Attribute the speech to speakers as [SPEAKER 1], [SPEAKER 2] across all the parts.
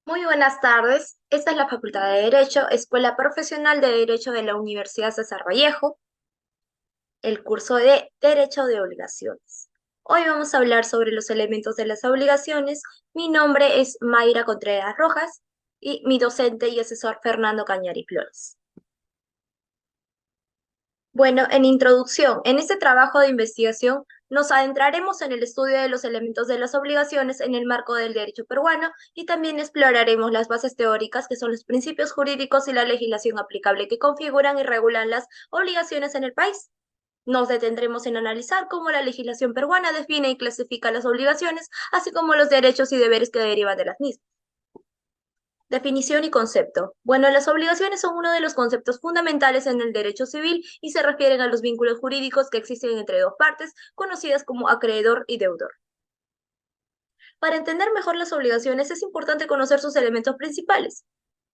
[SPEAKER 1] Muy buenas tardes. Esta es la Facultad de Derecho, Escuela Profesional de Derecho de la Universidad César Vallejo, el curso de Derecho de Obligaciones. Hoy vamos a hablar sobre los elementos de las obligaciones. Mi nombre es Mayra Contreras Rojas y mi docente y asesor Fernando Cañari Flores. Bueno, en introducción, en este trabajo de investigación nos adentraremos en el estudio de los elementos de las obligaciones en el marco del derecho peruano y también exploraremos las bases teóricas que son los principios jurídicos y la legislación aplicable que configuran y regulan las obligaciones en el país. Nos detendremos en analizar cómo la legislación peruana define y clasifica las obligaciones, así como los derechos y deberes que derivan de las mismas. Definición y concepto. Bueno, las obligaciones son uno de los conceptos fundamentales en el derecho civil y se refieren a los vínculos jurídicos que existen entre dos partes, conocidas como acreedor y deudor. Para entender mejor las obligaciones es importante conocer sus elementos principales.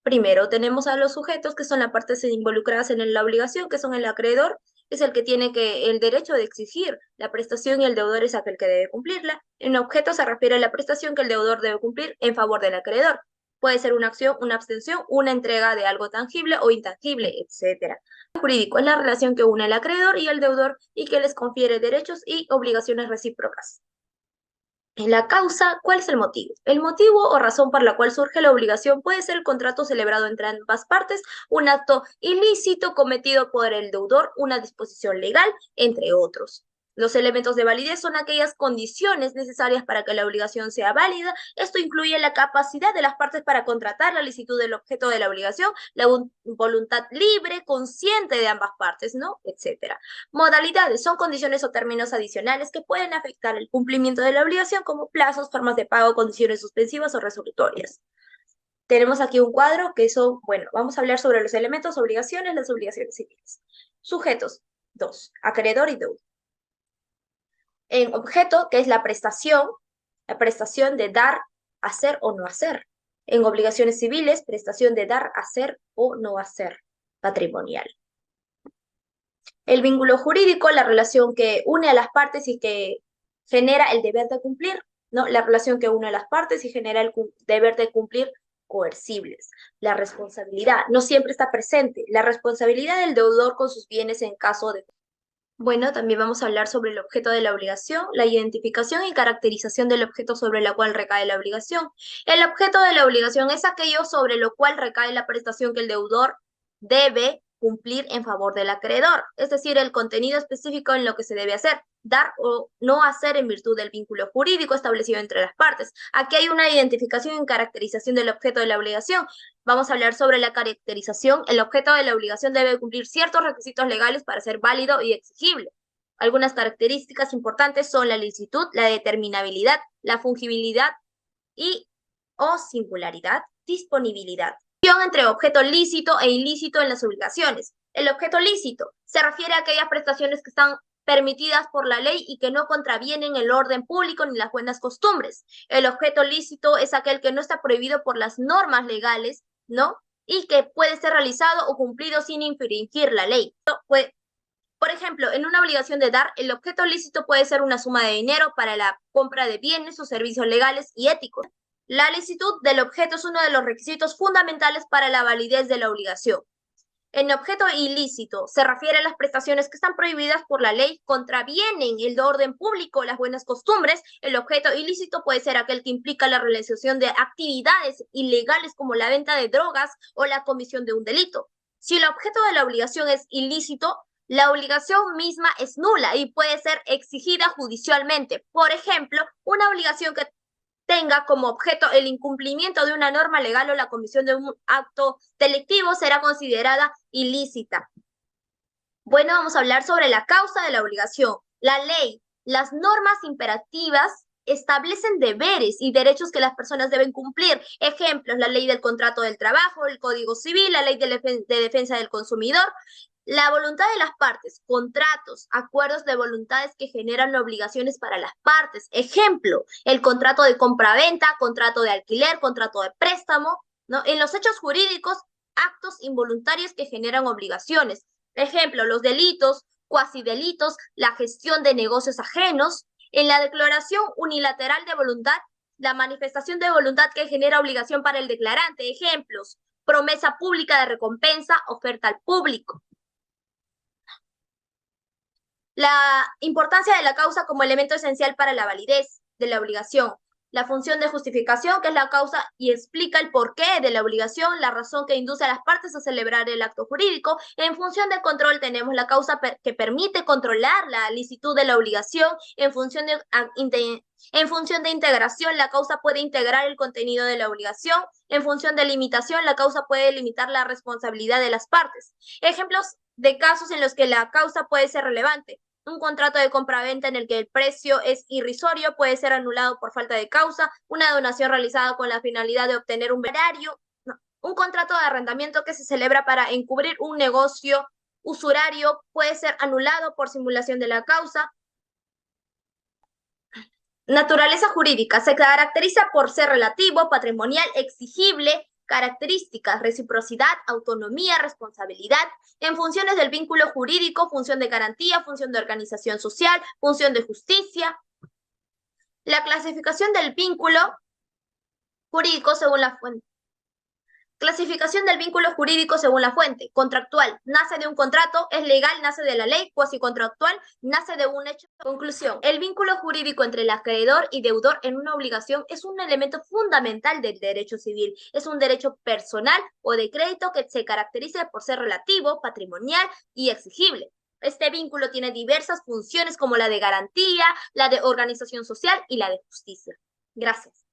[SPEAKER 1] Primero, tenemos a los sujetos, que son las partes involucradas en la obligación, que son el acreedor, es el que tiene el derecho de exigir la prestación y el deudor es aquel que debe cumplirla. En objeto se refiere a la prestación que el deudor debe cumplir en favor del acreedor. Puede ser una acción, una abstención, una entrega de algo tangible o intangible, etc. El jurídico es la relación que une al acreedor y al deudor y que les confiere derechos y obligaciones recíprocas. En la causa, ¿cuál es el motivo? El motivo o razón por la cual surge la obligación puede ser el contrato celebrado entre ambas partes, un acto ilícito cometido por el deudor, una disposición legal, entre otros. Los elementos de validez son aquellas condiciones necesarias para que la obligación sea válida. Esto incluye la capacidad de las partes para contratar la licitud del objeto de la obligación, la voluntad libre, consciente de ambas partes, ¿no? Etcétera. Modalidades son condiciones o términos adicionales que pueden afectar el cumplimiento de la obligación, como plazos, formas de pago, condiciones suspensivas o resolutorias. Tenemos aquí un cuadro que son, bueno, vamos a hablar sobre los elementos, obligaciones, las obligaciones civiles. Sujetos, dos, acreedor y deudor. En objeto, que es la prestación de dar, hacer o no hacer. En obligaciones civiles, prestación de dar, hacer o no hacer, patrimonial. El vínculo jurídico, la relación que une a las partes y que genera el deber de cumplir, ¿no? La relación que une a las partes y genera el deber de cumplir coercibles. La responsabilidad no siempre está presente. La responsabilidad del deudor con sus bienes en caso de... Bueno, también vamos a hablar sobre el objeto de la obligación, la identificación y caracterización del objeto sobre el cual recae la obligación. El objeto de la obligación es aquello sobre lo cual recae la prestación que el deudor debe cumplir en favor del acreedor, es decir, el contenido específico en lo que se debe hacer, dar o no hacer en virtud del vínculo jurídico establecido entre las partes. Aquí hay una identificación y caracterización del objeto de la obligación. Vamos a hablar sobre la caracterización. El objeto de la obligación debe cumplir ciertos requisitos legales para ser válido y exigible. Algunas características importantes son la licitud, la determinabilidad, la fungibilidad y o singularidad, disponibilidad. Entre objeto lícito e ilícito en las obligaciones. El objeto lícito se refiere a aquellas prestaciones que están permitidas por la ley y que no contravienen el orden público ni las buenas costumbres. El objeto lícito es aquel que no está prohibido por las normas legales, ¿no? Y que puede ser realizado o cumplido sin infringir la ley. Por ejemplo, en una obligación de dar, el objeto lícito puede ser una suma de dinero para la compra de bienes o servicios legales y éticos. La licitud del objeto es uno de los requisitos fundamentales para la validez de la obligación. En objeto ilícito se refiere a las prestaciones que están prohibidas por la ley, contravienen el orden público, las buenas costumbres. El objeto ilícito puede ser aquel que implica la realización de actividades ilegales como la venta de drogas o la comisión de un delito. Si el objeto de la obligación es ilícito, la obligación misma es nula y puede ser exigida judicialmente. Por ejemplo, una obligación que tenga como objeto el incumplimiento de una norma legal o la comisión de un acto delictivo será considerada ilícita. Bueno, vamos a hablar sobre la causa de la obligación. La ley, las normas imperativas establecen deberes y derechos que las personas deben cumplir. Ejemplos, la ley del contrato del trabajo, el Código Civil, la ley de defensa del consumidor. La voluntad de las partes, contratos, acuerdos de voluntades que generan obligaciones para las partes. Ejemplo, el contrato de compra-venta, contrato de alquiler, contrato de préstamo, ¿no? En los hechos jurídicos, actos involuntarios que generan obligaciones. Ejemplo, los delitos, cuasidelitos, la gestión de negocios ajenos. En la declaración unilateral de voluntad La manifestación de voluntad que genera obligación para el declarante. Ejemplos: promesa pública de recompensa, oferta al público. La importancia de la causa como elemento esencial para la validez de la obligación. La función de justificación, que es la causa y explica el porqué de la obligación, la razón que induce a las partes a celebrar el acto jurídico. En función de control tenemos la causa que permite controlar la licitud de la obligación. En función de integración, la causa puede integrar el contenido de la obligación. En función de limitación, la causa puede limitar la responsabilidad de las partes. Ejemplos de casos en los que la causa puede ser relevante. Un contrato de compraventa en el que el precio es irrisorio puede ser anulado por falta de causa. Una donación realizada con la finalidad de obtener un berario. No. Un contrato de arrendamiento que se celebra para encubrir un negocio usurario puede ser anulado por simulación de la causa. Naturaleza jurídica. Se caracteriza por ser relativo, patrimonial, exigible, características: reciprocidad, autonomía, responsabilidad. En funciones del vínculo jurídico: función de garantía, función de organización social, función de justicia. La clasificación del vínculo jurídico según la fuente. Clasificación del vínculo jurídico según la fuente. Contractual: nace de un contrato, es legal, nace de la ley. Cuasicontractual: nace de un hecho. Conclusión: el vínculo jurídico entre el acreedor y deudor en una obligación es un elemento fundamental del derecho civil. Es un derecho personal o de crédito que se caracteriza por ser relativo, patrimonial y exigible. Este vínculo tiene diversas funciones como la de garantía, la de organización social y la de justicia. Gracias.